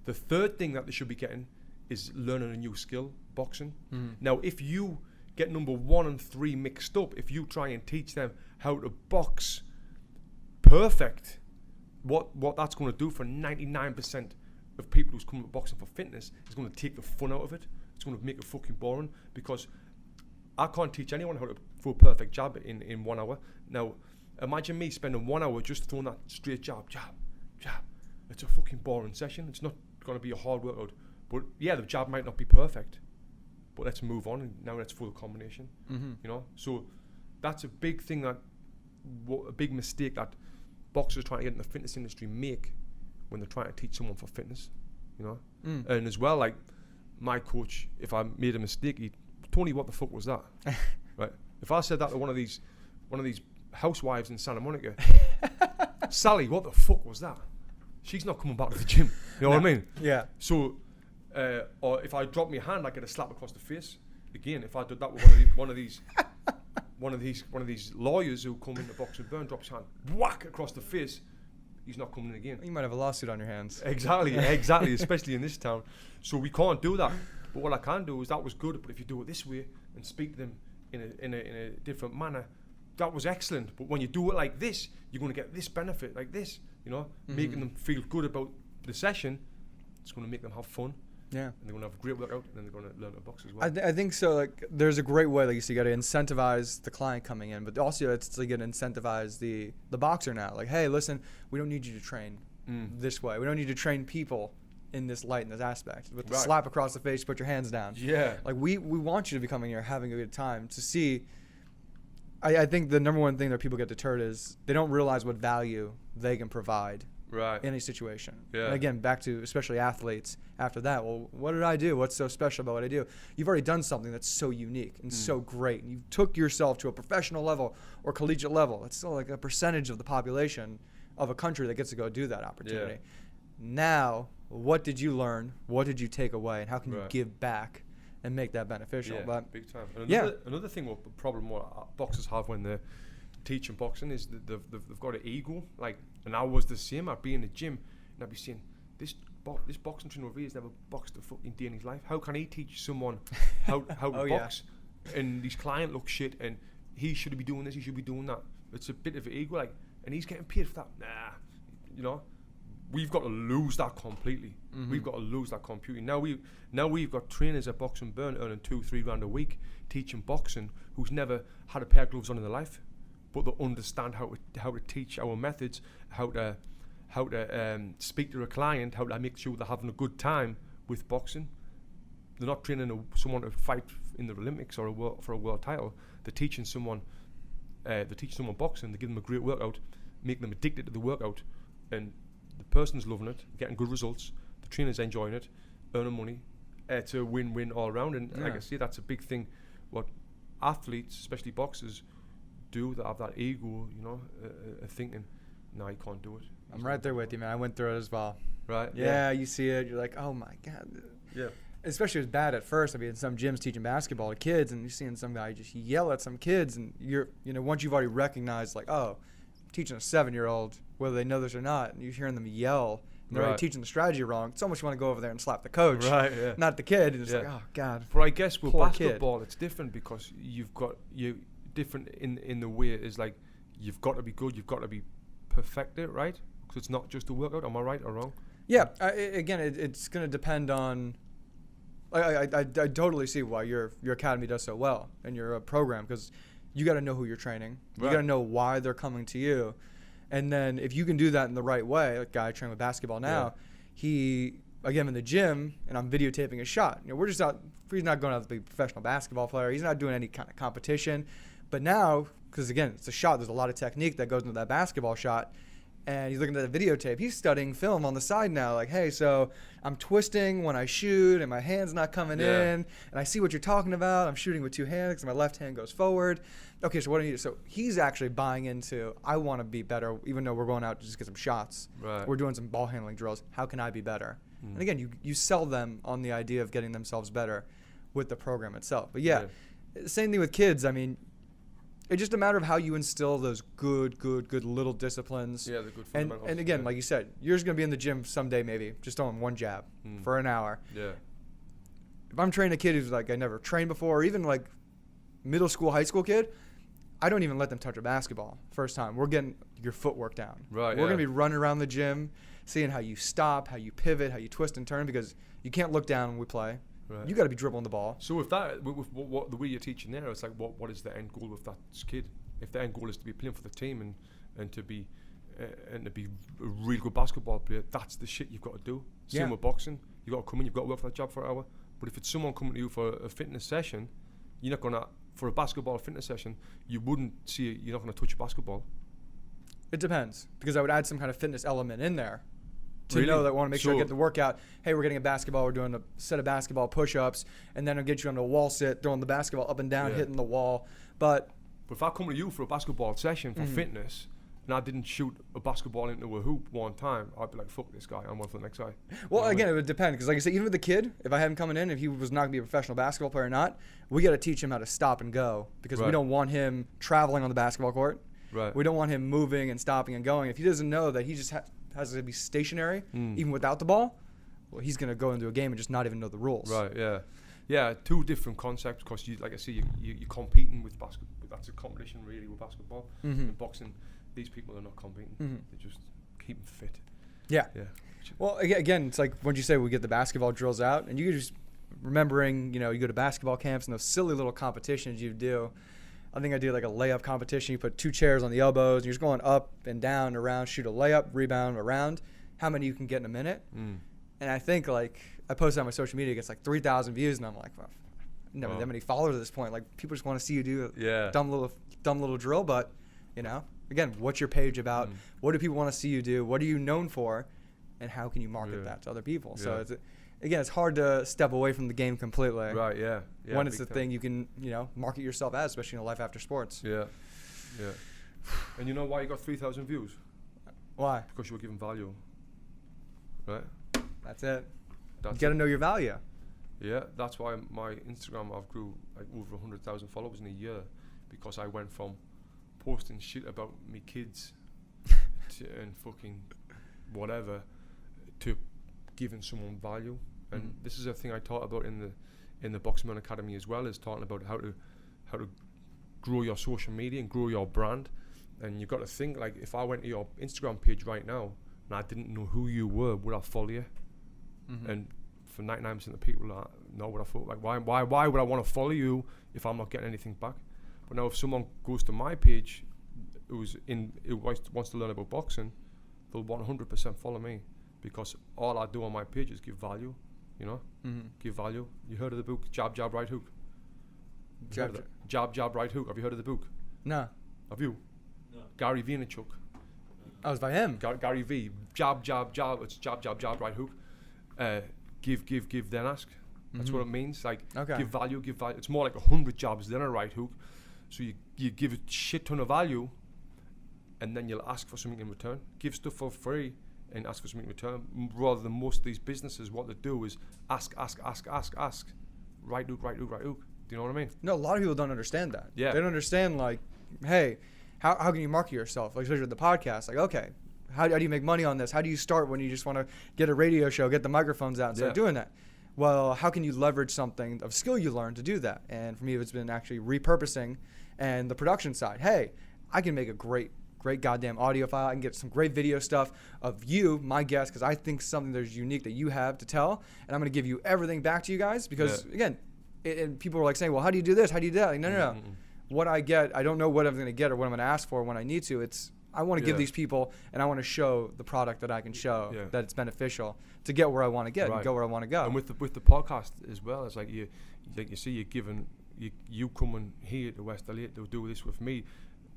The third thing that they should be getting is learning a new skill, boxing. Now, if you get number 1 and 3 mixed up, if you try and teach them how to box perfect, what that's going to do for 99% of people who's coming to boxing for fitness is going to take the fun out of it. It's going to make it fucking boring, because I can't teach anyone how to throw a perfect jab in 1 hour. Now, imagine me spending 1 hour just throwing that straight jab. It's a fucking boring session. It's not going to be a hard workout. But yeah, the jab might not be perfect, but let's move on, and now let's throw the combination. So that's a big thing, a big mistake that boxers trying to get in the fitness industry make when they're trying to teach someone for fitness, And as well, like, my coach, if I made a mistake, Tony, what the fuck was that? Right? If I said that to one of these housewives in Santa Monica, Sally, what the fuck was that? She's not coming back to the gym. You know what I mean? Yeah. So Or if I drop my hand, I get a slap across the face. Again, if I did that with one of these lawyers who come into Box and Burn, drops his hand, whack across the face, he's not coming in again. You might have a lawsuit on your hands. Exactly, especially in this town. So we can't do that. But what I can do is, that was good, but if you do it this way and speak to them in a different manner, that was excellent. But when you do it like this, you're going to get this benefit, like this, making them feel good about the session. It's going to make them have fun. Yeah. And they're going to have a great workout, and then they're going to learn to box as well. I think so. Like, there's a great way, like you said, you got to incentivize the client coming in, but also it's like going to incentivize the boxer now. Like, hey, listen, we don't need you to train this way. We don't need you to train people in this light, in this aspect. With the slap across the face, put your hands down. Yeah. Like, we want you to be coming here, having a good time, to see. I think the number one thing that people get deterred is they don't realize what value they can provide in any situation. Yeah. And again, back to especially athletes after that. Well, what did I do? What's so special about what I do? You've already done something that's so unique and so great. And you took yourself to a professional level or collegiate level. It's still like a percentage of the population of a country that gets to go do that opportunity. Yeah. Now, what did you learn? What did you take away? And how can you give back and make that beneficial? Yeah, but big time. And another thing, what problem what boxers have when they're teaching boxing is that they've got an ego. Like, and I was the same. I'd be in the gym and I'd be saying, this boxing trainer over here has never boxed a fucking day in his life. How can he teach someone how to box? And his client looks shit, and he should be doing this, he should be doing that. It's a bit of an ego, like, and he's getting paid for that. Nah, we've got to lose that completely. We've got to lose that completely. Now we've got trainers at Box and Burn earning $2-3 grand a week teaching boxing, who's never had a pair of gloves on in their life, but they understand how to teach our methods, how to speak to a client, how to make sure they're having a good time with boxing. They're not training someone to fight in the Olympics or for a world title. They're teaching someone boxing. They give them a great workout, make them addicted to the workout, and the person's loving it, getting good results. The trainer's enjoying it, earning money. It's a win-win all around. And like I say, that's a big thing. What athletes, especially boxers, do, that have that ego, thinking, no, you can't do it. I'm right there with you, man. I went through it as well. Right. Yeah, you see it. You're like, oh my God. Yeah. Especially it was bad at first. I'd be in some gyms teaching basketball to kids, and you're seeing some guy just yell at some kids, and once you've already recognized, like, oh, I'm teaching a 7-year-old, whether they know this or not, and you're hearing them yell, and they're already teaching the strategy wrong. It's almost you want to go over there and slap the coach, not the kid. And it's like, oh God. But I guess with basketball, it's different because you're different in the way it is, like, you've got to be good, you've got to be perfected, right? Because it's not just a workout. Am I right or wrong? Yeah. Again, it's going to depend on. I totally see why your academy does so well and your program, because you got to know who you're training. You got to know why they're coming to you, and then if you can do that in the right way, like guy I train with basketball now, I get him in the gym and I'm videotaping a shot. We're just out. He's not going out to be a professional basketball player. He's not doing any kind of competition, but now, because again it's a shot, there's a lot of technique that goes into that basketball shot. And he's looking at the videotape. He's studying film on the side now. Like, hey, so I'm twisting when I shoot, and my hand's not coming in. And I see what you're talking about. I'm shooting with two hands because my left hand goes forward. Okay, so what do I need? So he's actually buying into, I want to be better, even though we're going out to just get some shots. Right. We're doing some ball handling drills. How can I be better? And again, you sell them on the idea of getting themselves better with the program itself. But same thing with kids. I mean, it's just a matter of how you instill those good little disciplines. Yeah, the good fundamentals. And again, like you said, you're just going to be in the gym someday maybe, just throwing one jab for an hour. Yeah. If I'm training a kid who's like, I never trained before, or even like middle school, high school kid, I don't even let them touch a basketball first time. We're getting your footwork down. Right, We're going to be running around the gym, seeing how you stop, how you pivot, how you twist and turn, because you can't look down when we play. Right. You got to be dribbling the ball. So with that, with what the way you're teaching there, it's like, what is the end goal with that kid? If the end goal is to be playing for the team and to be a really good basketball player, that's the shit you've got to do. Same with boxing. You've got to come in, you've got to work for that job for an hour. But if it's someone coming to you for a fitness session, you're not gonna, for a basketball fitness session, you're not gonna touch a basketball. It depends, because I would add some kind of fitness element in there. To know that I want to make sure I get the workout. Hey, we're getting a basketball. We're doing a set of basketball push-ups, and then I'll get you on a wall sit, throwing the basketball up and down, hitting the wall. But if I come to you for a basketball session for fitness, and I didn't shoot a basketball into a hoop one time, I'd be like, fuck this guy, I'm on for the next guy. Well, again, it would depend, because like I said, even with the kid, if I had him coming in, if he was not going to be a professional basketball player or not, we got to teach him how to stop and go, because we don't want him traveling on the basketball court. Right. We don't want him moving and stopping and going. If he doesn't know that he just has to be stationary, even without the ball, well, he's going to go into a game and just not even know the rules. Right, yeah. Yeah, two different concepts, because like I say, you're competing with basketball. That's a competition really with basketball. In boxing, these people are not competing. They just keep them fit. Yeah. Yeah. Well, again, it's like when you say we get the basketball drills out, and you just remembering, you go to basketball camps and those silly little competitions you do. I think I did like a layup competition. You put 2 chairs on the elbows, and you're just going up and down, around, shoot a layup, rebound, around. How many you can get in a minute? And I think like I posted on my social media, it gets like 3,000 views, and I'm like, well, never that many followers at this point. Like people just want to see you do a dumb little drill. But again, what's your page about? What do people want to see you do? What are you known for? And how can you market that to other people? So it's hard to step away from the game completely. Right. Yeah. When it's the thing you can market yourself as, especially in life after sports. Yeah. And you know why you got 3,000 views? Why? Because you were giving value. Right. That's it. You got to know your value. Yeah, that's why my Instagram, I've grew like over 100,000 followers in a year, because I went from posting shit about me kids and fucking whatever to giving someone value. And this is a thing I taught about in the Boxman Academy as well, is talking about how to grow your social media and grow your brand. And you've got to think, like, if I went to your Instagram page right now and I didn't know who you were, would I follow you? And for 99% of the people that know what I thought, like, why would I want to follow you if I'm not getting anything back? But now if someone goes to my page who wants to learn about boxing, they'll 100% follow me, because all I do on my page is give value, give value. You heard of the book Jab Jab Right Hook? Jab Jab Right Hook. Have you heard of the book? No. Have you? No. Gary Vaynerchuk. Oh, it was by him. Gary V. Jab Jab Jab. It's Jab Jab Jab Right Hook. Give, then ask. That's what it means. Like, give value. It's more like 100 jabs than a right hook. So you give a shit ton of value, and then you'll ask for something in return. Give stuff for free and ask for something in return. Rather than most of these businesses, what they do is ask. Right hook. Do you know what I mean? No, a lot of people don't understand that. Yeah. They don't understand, like, hey, how can you market yourself? Like, especially with the podcast. Like, okay, how do you make money on this? How do you start when you just want to get a radio show, get the microphones out and start doing that? Well, how can you leverage something of skill you learned to do that? And for me, it's been actually repurposing and the production side. Hey, I can make a great goddamn audio file. I can get some great video stuff of you, my guest, because I think something there's unique that you have to tell. And I'm going to give you everything back to you guys because, again, and people are like saying, well, how do you do this? How do you do that? Like, no. What I get, I don't know what I'm going to get or what I'm going to ask for when I need to. I want to give these people, and I want to show the product that I can show that it's beneficial to get where I want to get and go where I want to go. And with the podcast as well, it's like you see, you're giving you coming here to West Elliot to do this with me,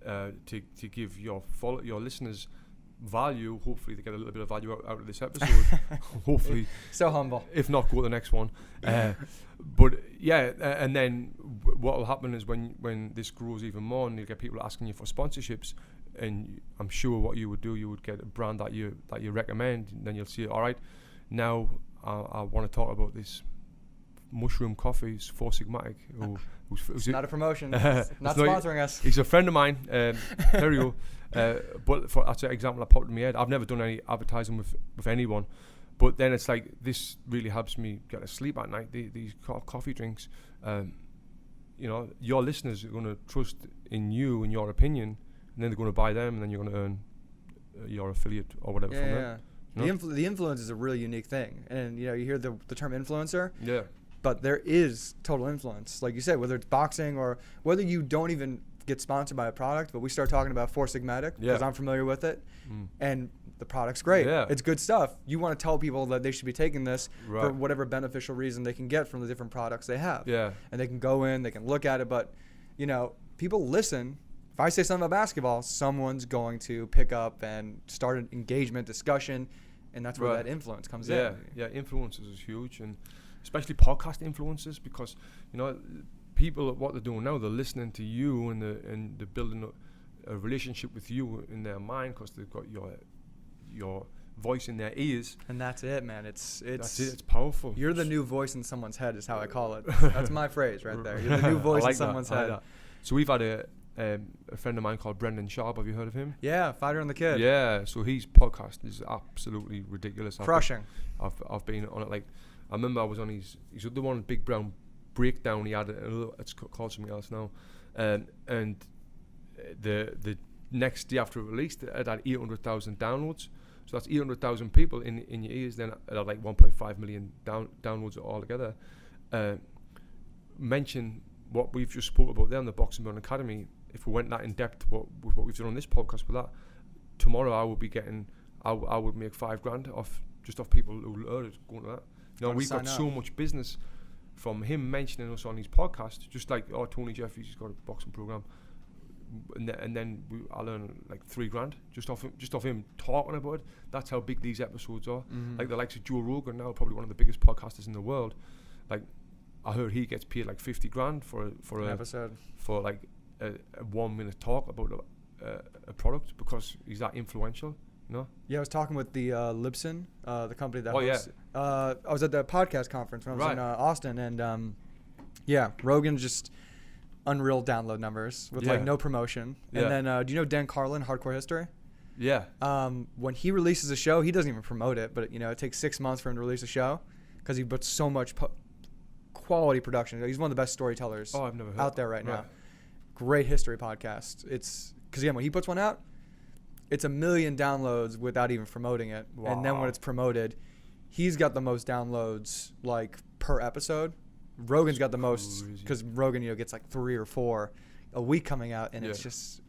to give your listeners value. Hopefully, they get a little bit of value out of this episode. Hopefully, so humble. If not, go to the next one. But and then what will happen is when this grows even more, and you get people asking you for sponsorships. And I'm sure what you would do, you would get a brand that you recommend, and then you'll see, all right, now I want to talk about this mushroom coffees, Four Sigmatic. Who's not a promotion. Not sponsoring us. He's a friend of mine, Terrio. But that's an example that popped in my head. I've never done any advertising with anyone, but then it's like, this really helps me get to sleep at night. These coffee drinks, your listeners are going to trust in you and your opinion. And then they're going to buy them, and then you're going to earn your affiliate or whatever from them. The influence is a really unique thing. And, you hear the term influencer. Yeah. But there is total influence. Like you said, whether it's boxing or whether you don't even get sponsored by a product, but we start talking about Four Sigmatic because I'm familiar with it. And the product's great. Yeah. It's good stuff. You want to tell people that they should be taking this for whatever beneficial reason they can get from the different products they have. Yeah. And they can go in, they can look at it. But, people listen. If I say something about basketball, someone's going to pick up and start an engagement, discussion, and that's where that influence comes in. Yeah, influencers is huge, and especially podcast influencers, because people, what they're doing now, they're listening to you and they're building a relationship with you in their mind because they've got your voice in their ears. And that's it, man. That's it. It's powerful. You're the new voice in someone's head is how I call it. That's my phrase right there. You're the new voice in someone's head. Like so we've had a friend of mine called Brendan Sharp. Have you heard of him? Yeah, Fighter and the Kid. Yeah, so his podcast is absolutely ridiculous. Crushing. I've been on it. Like, I remember I was on his other one, Big Brown Breakdown. He had it's called something else now, and the next day after it released, it had 800,000 downloads. So that's 800,000 people in your ears. Then it had like 1.5 million downloads altogether. Mention what we've just spoke about there in the Boxing Burn Academy. If we went that in depth, with what we've done on this podcast with that, tomorrow I would be getting, I would make $5,000 off people who heard it going to that. You know, we've got so much business from him mentioning us on his podcast, just like Tony Jeffries, he's got a boxing program, and then I learn like $3,000 just off him talking about it. That's how big these episodes are. Mm-hmm. Like the likes of Joe Rogan now, probably one of the biggest podcasters in the world. Like I heard he gets paid like $50,000 for an episode, for like a 1 minute talk about a product because he's that influential. No? Yeah, I was talking with the Libsyn, the company that hosts. I was at the podcast conference when I was in Austin, and Rogan just unreal download numbers with like no promotion. And then do you know Dan Carlin, Hardcore History? Yeah. When he releases a show, he doesn't even promote it, but it takes 6 months for him to release a show because he puts so much quality production. He's one of the best storytellers I've never heard out there right now. Great history podcast. It's because when he puts one out, it's 1 million downloads without even promoting it. Wow. And then when it's promoted, he's got the most downloads like per episode. Rogan's got the most because Rogan gets like 3 or 4 a week coming out, and it's just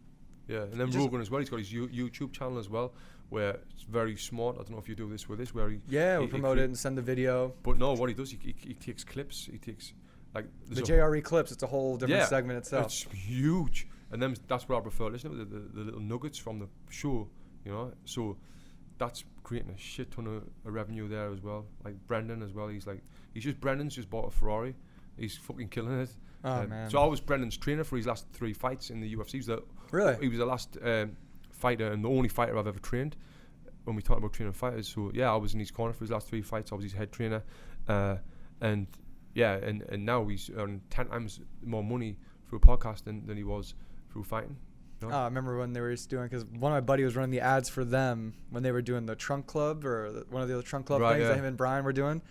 and then Rogan as well. He's got his YouTube channel as well, where it's very smart. I don't know if you do this with this, where we promote it and send the video. But no, what he does, he takes clips. He takes like the JRE clips. It's a whole different segment itself. It's huge, and then that's what I prefer listening to the little nuggets from the show. So that's creating a shit ton of revenue there as well. Like Brendan as well. Brendan's just bought a Ferrari. He's fucking killing it. Oh man! So I was Brendan's trainer for his last 3 fights in the UFC. He was the last fighter and the only fighter I've ever trained. When we talk about training fighters, so I was in his corner for his last 3 fights. I was his head trainer, and now he's earning 10 times more money through podcasting than he was through fighting. I remember when they were doing, because one of my buddies was running the ads for them when they were doing the Trunk Club or one of the other Trunk Club things that him and Brian were doing.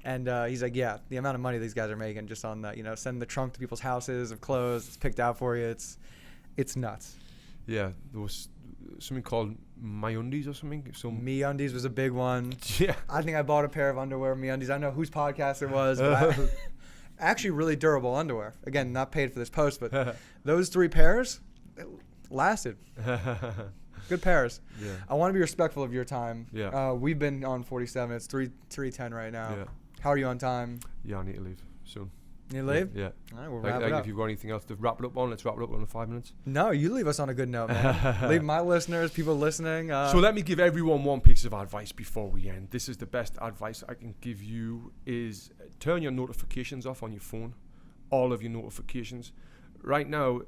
And he's like, the amount of money these guys are making just on that, sending the trunk to people's houses of clothes, it's picked out for you. It's nuts. Yeah, there was something called MyUndies or something. MeUndies was a big one. Yeah. I think I bought a pair of underwear, MeUndies. I don't know whose podcast it was, but actually really durable underwear. Again, not paid for this post, but those 3 pairs lasted. Good pairs. Yeah. I want to be respectful of your time. Yeah. We've been on 47. It's 3:10 right now. Yeah. How are you on time? Yeah, I need to leave soon. You need to leave? Yeah. All right, we'll wrap it up. If you've got anything else to wrap it up on, let's wrap it up in 5 minutes. No, you leave us on a good note, man. Leave my listeners, people listening. So let me give everyone one piece of advice before we end. This is the best advice I can give you is turn your notifications off on your phone. All of your notifications. Right now,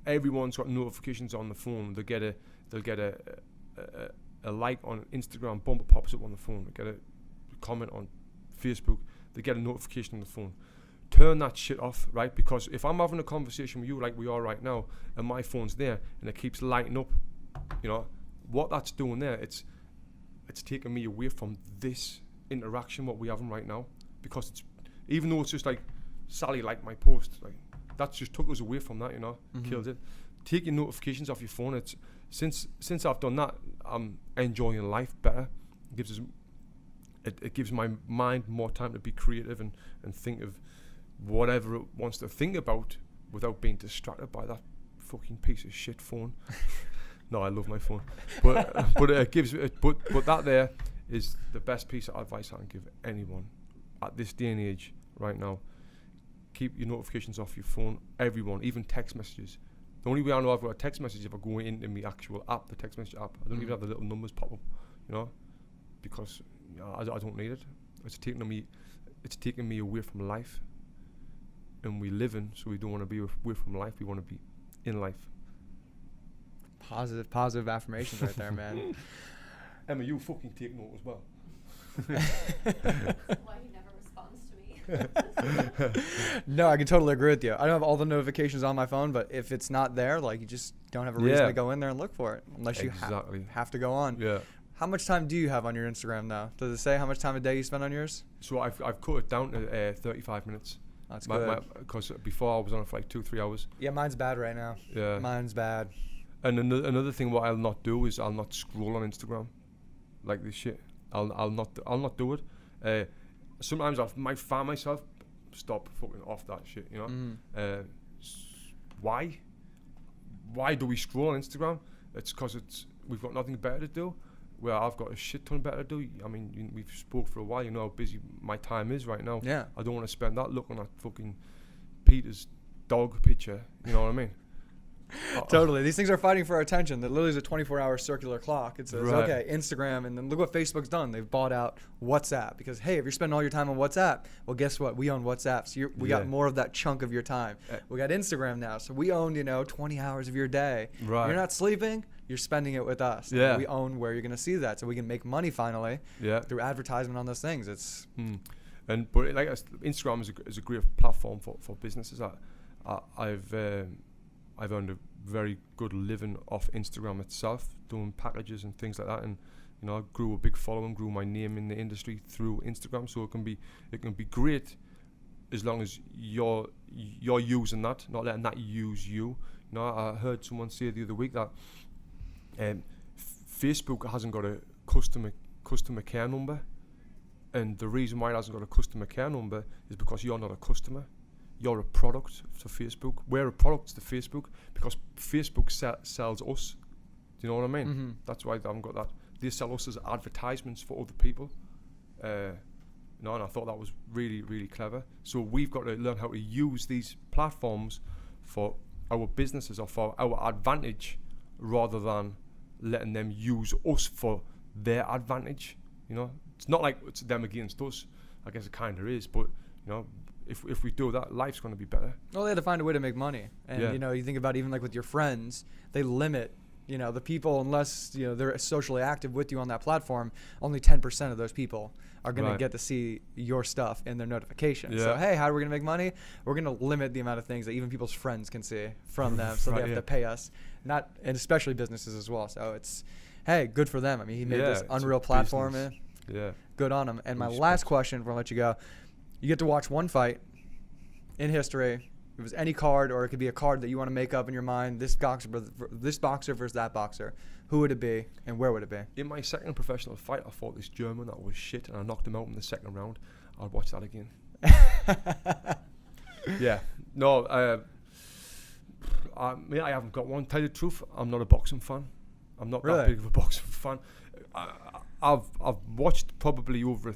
everyone's got notifications on the phone. They'll get a like on Instagram, bumper pops up on the phone. They get a comment on Facebook. They get a notification on the phone. Turn that shit off, right? Because if I'm having a conversation with you like we are right now, and my phone's there and it keeps lighting up, what that's doing there, it's taking me away from this interaction what we're having right now. Because it's, even though it's just like Sally liked my post, like that just took us away from that, killed it. Take your notifications off your phone. It's since I've done that, I'm enjoying life better. It gives my mind more time to be creative and think of whatever it wants to think about without being distracted by that fucking piece of shit phone. No, I love my phone, but that there is the best piece of advice I can give anyone at this day and age right now. Keep your notifications off your phone. Everyone, even text messages. The only way I know I've got a text message is if I go into my actual app, the text message app. I don't even have the little numbers pop up, because I don't need it. It's taking me away from life, and we live in, so we don't want to be away from life. We want to be in life. Positive affirmations right there, man. Emma, you fucking take note as well. That's why he never responds to me. No, I can totally agree with you. I don't have all the notifications on my phone, but if it's not there, like, you just don't have a reason to go in there and look for it unless you have to go on. Yeah. How much time do you have on your Instagram now? Does it say how much time a day you spend on yours? So I've cut it down to 35 minutes. That's good. Because before I was on it for like 2-3 hours. Yeah, mine's bad right now. Yeah. Mine's bad. And another thing what I'll not do is I'll not scroll on Instagram, like this shit. I'll not do it. Sometimes I might find myself stop fucking off that shit. You know. Why? Why do we scroll on Instagram? It's because we've got nothing better to do. Well, I've got a shit ton better to do. I mean, we've spoke for a while. You know how busy my time is right now. Yeah. I don't want to spend that looking at fucking Peter's dog picture. You know what I mean? Totally. These things are fighting for our attention. That literally is a 24-hour circular clock. It says, okay, Instagram, and then look what Facebook's done. They've bought out WhatsApp because, hey, if you're spending all your time on WhatsApp, well, guess what? We own WhatsApp, so we got more of that chunk of your time. We got Instagram now, so we own, 20 hours of your day. Right. You're not sleeping, you're spending it with us. Yeah. We own where you're going to see that, so we can make money finally through advertisement on those things. It's but like Instagram is a great platform for businesses. I've earned a very good living off Instagram itself, doing packages and things like that, and I grew a big following, grew my name in the industry through Instagram. So it can be great as long as you're using that, not letting that use you. I heard someone say the other week that Facebook hasn't got a customer care number, and the reason why it hasn't got a customer care number is because you're not a customer. You're a product to Facebook. We're a product to Facebook because Facebook sells us. Do you know what I mean? Mm-hmm. That's why they haven't got that. They sell us as advertisements for other people. And I thought that was really, really clever. So we've got to learn how to use these platforms for our businesses or for our advantage rather than letting them use us for their advantage. It's not like it's them against us. I guess it kind of is, but if we do that, life's going to be better. Well, they had to find a way to make money. And, you think about even like with your friends, they limit, the people, unless, they're socially active with you on that platform, only 10% of those people are going to get to see your stuff in their notifications. Yeah. So, hey, how are we going to make money? We're going to limit the amount of things that even people's friends can see from them. So they have to pay us, and especially businesses as well. So it's, hey, good for them. I mean, he made this unreal platform. Good on him. And my last question before I let you go. You get to watch one fight in history. It was any card, or it could be a card that you want to make up in your mind. This boxer versus that boxer. Who would it be, and where would it be? In my second professional fight, I fought this German that was shit, and I knocked him out in the second round. I'd watch that again. I haven't got one. Tell you the truth, I'm not a boxing fan. I'm not that big of a boxing fan. I've watched probably over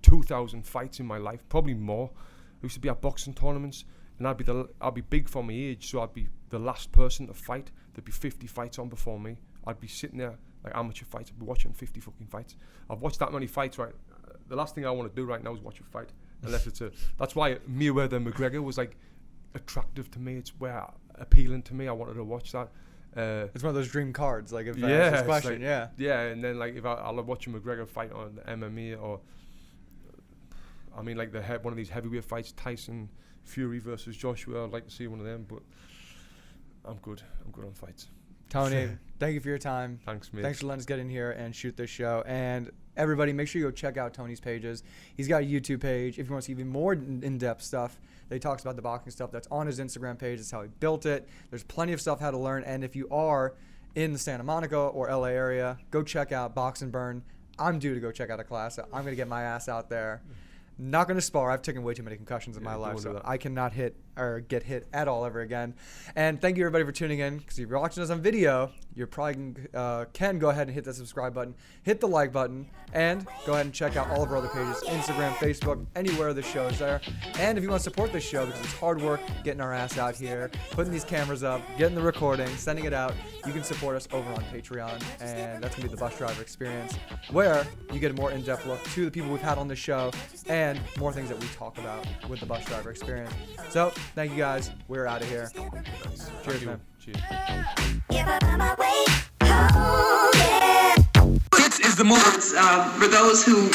2,000 fights in my life, probably more. I used to be at boxing tournaments, and I'd be big for my age, so I'd be the last person to fight. There'd be 50 fights on before me. I'd be sitting there like amateur fights. I'd be watching 50 fucking fights. I've watched that many fights. Right, the last thing I want to do right now is watch a fight, unless that's why Mayweather McGregor was like attractive to me. It's appealing to me. I wanted to watch that. It's one of those dream cards, like if that's his question, and then like if I'll watch a McGregor fight on the MMA or. I mean, like one of these heavyweight fights, Tyson Fury versus Joshua. I'd like to see one of them, but I'm good. I'm good on fights. Tony, thank you for your time. Thanks, mate. Thanks for letting us get in here and shoot this show. And everybody, make sure you go check out Tony's pages. He's got a YouTube page. If you want to see even more in-depth stuff that he talks about, the boxing stuff, that's on his Instagram page. That's how he built it. There's plenty of stuff how to learn. And if you are in the Santa Monica or LA area, go check out Box and Burn. I'm due to go check out a class. So I'm going to get my ass out there. Not going to spar. I've taken way too many concussions in my life, so I cannot hit or get hit at all ever again. And thank you, everybody, for tuning in, because if you're watching us on video, you probably can go ahead and hit that subscribe button, hit the like button, and go ahead and check out all of our other pages, Instagram, Facebook, anywhere the show is there. And if you want to support this show, because it's hard work getting our ass out here, putting these cameras up, getting the recording, sending it out, you can support us over on Patreon, and that's going to be the Bus Driver Experience, where you get a more in-depth look to the people we've had on the show, and and more things that we talk about with the bus driver experience. So thank you guys. We're out of here. Cheers, man. Cheers. This is the moment for those who